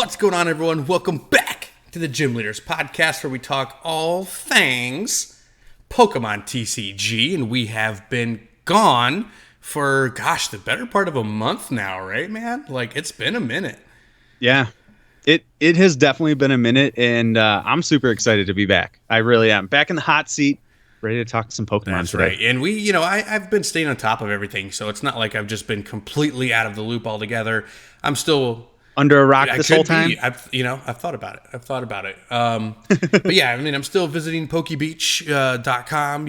What's going on, everyone? Welcome back to the Gym Leaders Podcast, where we talk all things Pokemon TCG, and we have been gone for, the better part of a month now, right, man? Like, it's been a minute. Yeah, it has definitely been a minute, and I'm super excited to be back. I really am. Back in the hot seat, ready to talk some Pokemon That's today. right. And I've been staying on top of everything, so it's not like I've just been completely out of the loop altogether. I'm still Under a rock this whole time? I've thought about it. But yeah, I mean, I'm still visiting PokeBeach.com,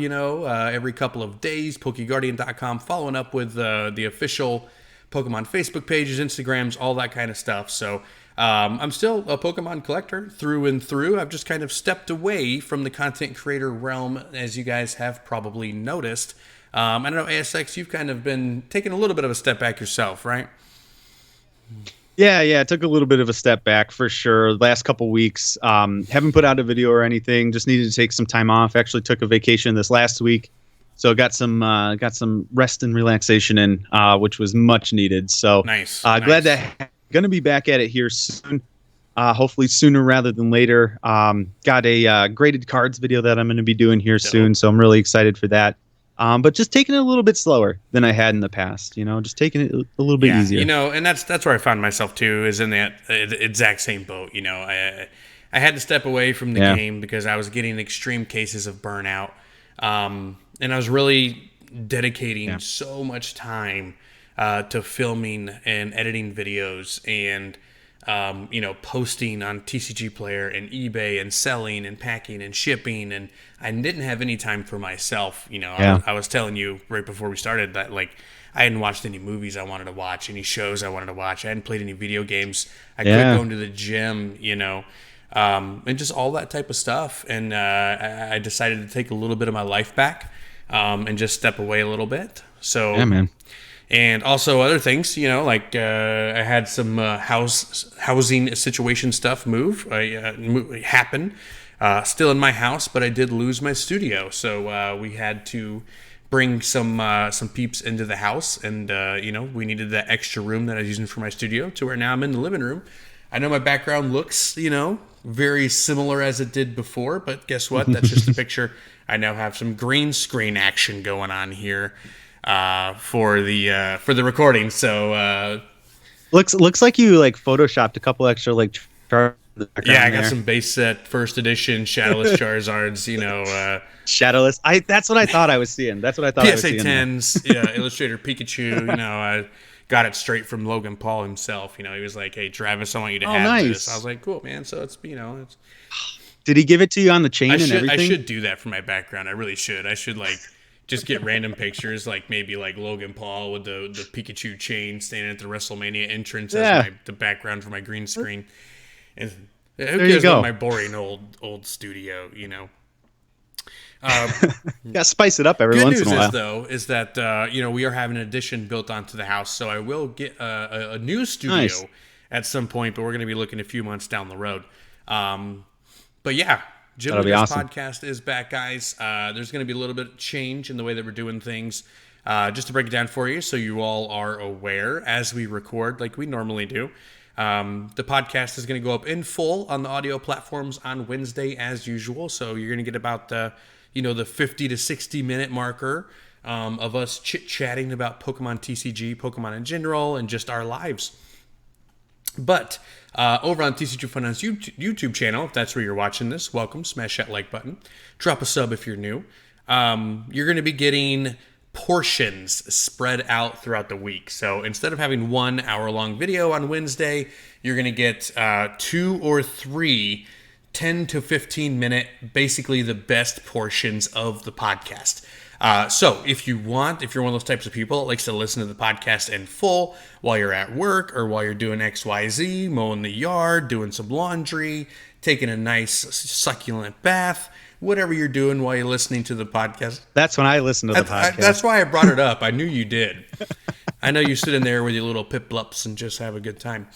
every couple of days, PokeGuardian.com, following up with the official Pokemon Facebook pages, Instagrams, all that kind of stuff. So I'm still a Pokemon collector through and through. I've just kind of stepped away from the content creator realm, as you guys have probably noticed. I don't know, ASX, you've kind of been taking a little bit of a step back yourself, right? Yeah, it took a little bit of a step back for sure. Last couple weeks, haven't put out a video or anything. Just needed to take some time off. Actually took a vacation this last week, so got some rest and relaxation in, which was much needed. So nice. Glad that going to be back at it here soon. Hopefully sooner rather than later. Got a graded cards video that I'm going to be doing here soon, so I'm really excited for that. But just taking it a little bit slower than I had in the past, just taking it a little bit easier. And that's where I found myself too, is in that exact same boat. I had to step away from the game because I was getting extreme cases of burnout. And I was really dedicating so much time to filming and editing videos and posting on TCG Player and eBay and selling and packing and shipping, and I didn't have any time for myself. I was telling you right before we started that, like, I hadn't watched any movies I wanted to watch, any shows I wanted to watch. I hadn't played any video games. I quit going to the gym, and just all that type of stuff. And I decided to take a little bit of my life back and just step away a little bit. So, yeah, man. And also other things, like I had some housing situation stuff happen. Still in my house, but I did lose my studio, so we had to bring some peeps into the house, and we needed that extra room that I was using for my studio, to where now I'm in the living room. I know my background looks, very similar as it did before, but guess what? That's just a picture. I now have some green screen action going on here. For the recording, so looks like you photoshopped a couple extra I got some base set first edition Shadowless Charizards, Shadowless. That's what I thought I was seeing. That's what I thought. PSA 10s, Illustrator Pikachu. I got it straight from Logan Paul himself. He was like, "Hey, Travis, I want you to have this." I was like, "Cool, man." So it's it's. Did he give it to you on the chain and everything? I should do that for my background. I really should. I should just get random pictures, maybe Logan Paul with the Pikachu chain standing at the WrestleMania entrance as the background for my green screen. And who cares about my boring old studio, Yeah, spice it up every once in a while. Good news is that we are having an addition built onto the house, so I will get a new studio at some point, but we're going to be looking a few months down the road. But yeah. Gym Leaders Podcast is back, guys. There's going to be a little bit of change in the way that we're doing things. Just to break it down for you so you all are aware as we record like we normally do. The podcast is going to go up in full on the audio platforms on Wednesday as usual. So you're going to get about the 50 to 60 minute marker of us chit-chatting about Pokemon TCG, Pokemon in general, and just our lives. But over on TCGFunhouse YouTube channel, if that's where you're watching this, welcome. Smash that like button. Drop a sub if you're new. You're going to be getting portions spread out throughout the week. So instead of having 1 hour-long video on Wednesday, you're going to get 2 or 3 10 to 15 minute, basically the best portions of the podcast. So if you're one of those types of people that likes to listen to the podcast in full while you're at work or while you're doing XYZ, mowing the yard, doing some laundry, taking a nice succulent bath, whatever you're doing while you're listening to the podcast. That's when I listen to the podcast. That's why I brought it up. I knew you did. I know you sit in there with your little pip-lups and just have a good time.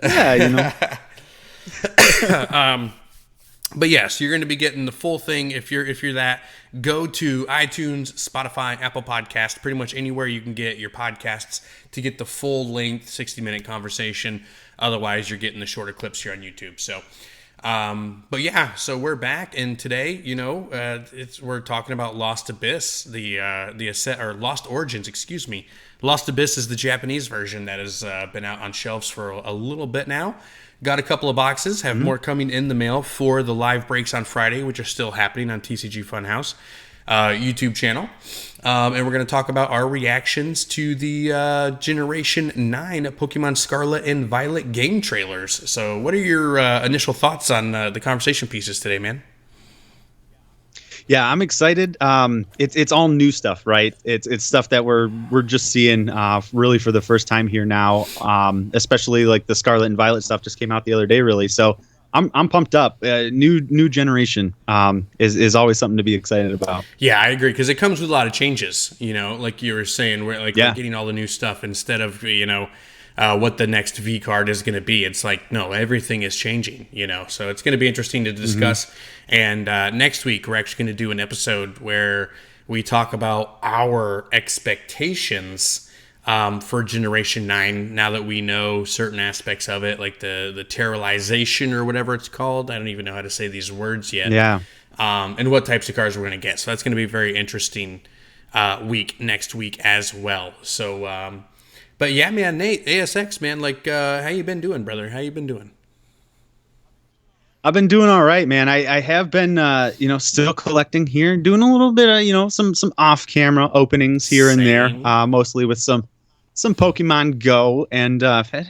Yeah, But yes, you're going to be getting the full thing. If you're that, go to iTunes, Spotify, Apple Podcasts, pretty much anywhere you can get your podcasts to get the full length 60-minute conversation. Otherwise, you're getting the shorter clips here on YouTube. So, but yeah, so we're back, and today, we're talking about Lost Abyss, the Ascent, or Lost Origins, excuse me. Lost Abyss is the Japanese version that has been out on shelves for a little bit now. Got a couple of boxes, have more coming in the mail for the live breaks on Friday, which are still happening on TCG Funhouse YouTube channel. And we're going to talk about our reactions to the Generation 9 Pokemon Scarlet and Violet game trailers. So what are your initial thoughts on the conversation pieces today, man? Yeah, I'm excited. It's all new stuff, right? It's stuff that we're just seeing really for the first time here now. Especially like the Scarlet and Violet stuff just came out the other day, really. So I'm pumped up. New generation is always something to be excited about. Yeah, I agree, because it comes with a lot of changes. Like you were saying, we're getting all the new stuff instead of what the next V card is going to be. It's like, no, everything is changing. So it's going to be interesting to discuss. And next week we're actually going to do an episode where we talk about our expectations for Generation 9 now that we know certain aspects of it, like the terrorization or whatever it's called. I don't even know how to say these words yet. Yeah. And what types of cards we're going to get. So that's going to be a very interesting week next week as well. So, but yeah, man, Nate, ASX, man, how you been doing, brother? How you been doing? I've been doing all right, man. I have been, still collecting here, doing a little bit of, some off-camera openings here and there, mostly with some Pokemon Go, and I've had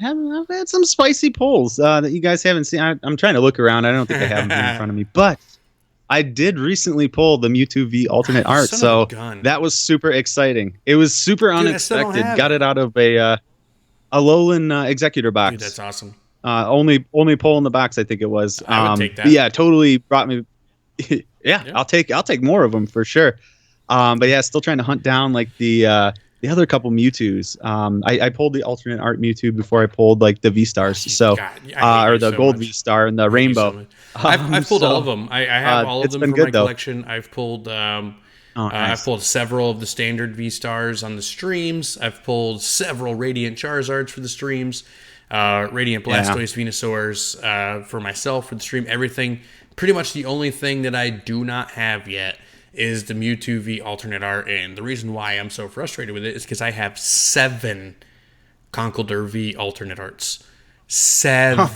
some spicy pulls that you guys haven't seen. I'm trying to look around. I don't think I have them in front of me, but I did recently pull the Mewtwo V alternate art, so that was super exciting. It was super unexpected. Got it out of a Alolan Executor box. Dude, that's awesome. Only pull in the box, I think it was. I would take that. Yeah, totally brought me. yeah, I'll take more of them for sure. But yeah, still trying to hunt down like the other couple Mewtwo's. I pulled the alternate art Mewtwo before I pulled like the V Stars. So or the gold V Star and the rainbow. I've pulled all of them. I have all of them for my collection. I've pulled. Nice. I've pulled several of the standard V Stars on the streams. I've pulled several Radiant Charizards for the streams. Radiant Blastoise, Venusaurs for myself for the stream. Everything. Pretty much the only thing that I do not have yet is the Mewtwo V alternate art, and the reason why I'm so frustrated with it is because I have 7 Conkeldurr V alternate arts. 7. Oh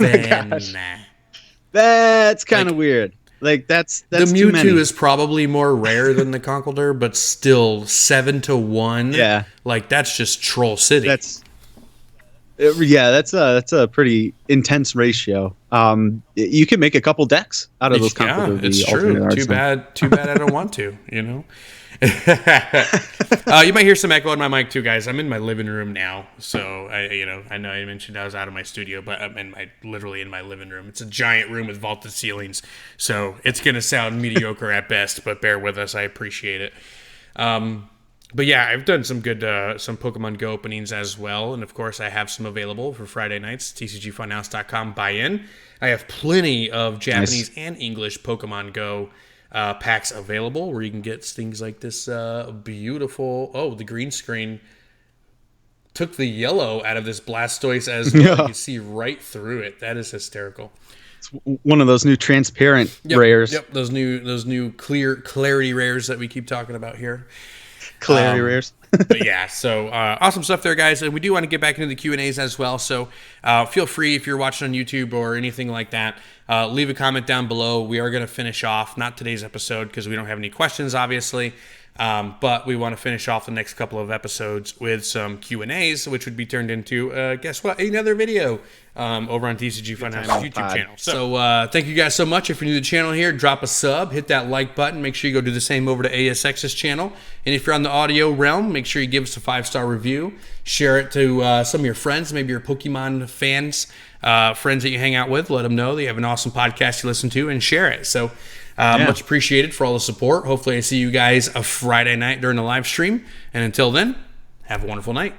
that's kind of weird. Like that's the Mewtwo too many. is probably more rare than the Conkeldurr, but still 7 to 1. Yeah, like that's just Troll City. That's a pretty intense ratio. You can make a couple decks out of those. Yeah, it's true. Too bad I don't want to. You might hear some echo in my mic too, guys. I'm in my living room now, so I know I mentioned I was out of my studio, but I'm literally in my living room. It's a giant room with vaulted ceilings, so it's gonna sound mediocre at best. But bear with us. I appreciate it. But yeah, I've done some good some Pokemon Go openings as well, and of course I have some available for Friday nights. TCGFunhouse.com buy-in. I have plenty of Japanese and English Pokemon Go packs available, where you can get things like this beautiful. Oh, the green screen took the yellow out of this Blastoise as well. You can see right through it. That is hysterical. It's one of those new transparent rares. Yep, those new clarity rares that we keep talking about here. Clarity rares. But yeah, so awesome stuff there, guys. And we do want to get back into the Q&As as well. So feel free, if you're watching on YouTube or anything like that, leave a comment down below. We are going to finish off, not today's episode because we don't have any questions, obviously. But we want to finish off the next couple of episodes with some Q&As, which would be turned into, guess what, another video over on TCG Funhouse YouTube channel. So thank you guys so much. If you're new to the channel here, drop a sub, hit that like button. Make sure you go do the same over to ASX's channel. And if you're on the audio realm, make sure you give us a 5-star review. Share it to some of your friends, maybe your Pokemon fans, friends that you hang out with. Let them know that you have an awesome podcast you listen to, and share it. So much appreciated for all the support. Hopefully I see you guys a Friday night during the live stream. And until then, have a wonderful night.